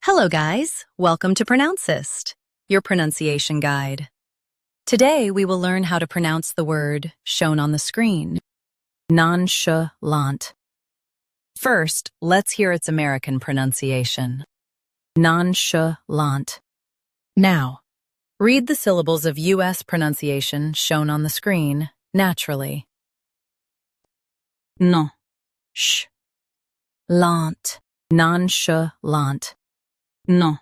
Hello guys, welcome to Pronouncist, your pronunciation guide. Today we will learn how to pronounce the word shown on the screen, nonchalant. First, let's hear its American pronunciation, nonchalant. Now, read the syllables of U.S. pronunciation shown on the screen naturally. Non, sh, lant, nonchalant. Non,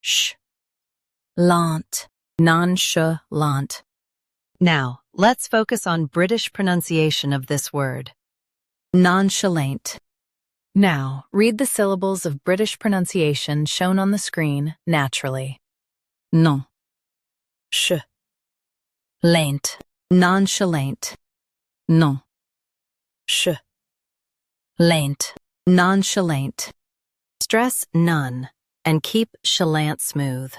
sh, lant, nonchalant. Now, let's focus on British pronunciation of this word, nonchalant. Now, read the syllables of British pronunciation shown on the screen naturally. Non, sh, lant, nonchalant. Non, sh, lant, nonchalant. Stress none and keep chalant smooth.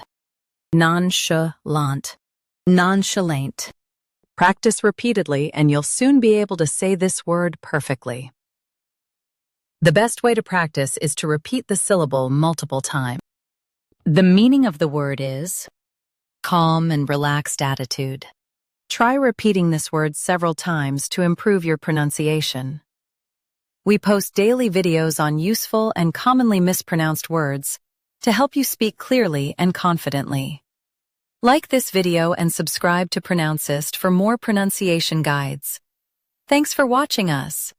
Nonchalant, nonchalant. Practice repeatedly and you'll soon be able to say this word perfectly. The best way to practice is to repeat the syllable multiple times. The meaning of the word is calm and relaxed attitude. Try repeating this word several times to improve your pronunciation. We post daily videos on useful and commonly mispronounced words to help you speak clearly and confidently. Like this video and subscribe to Pronouncist for more pronunciation guides. Thanks for watching us.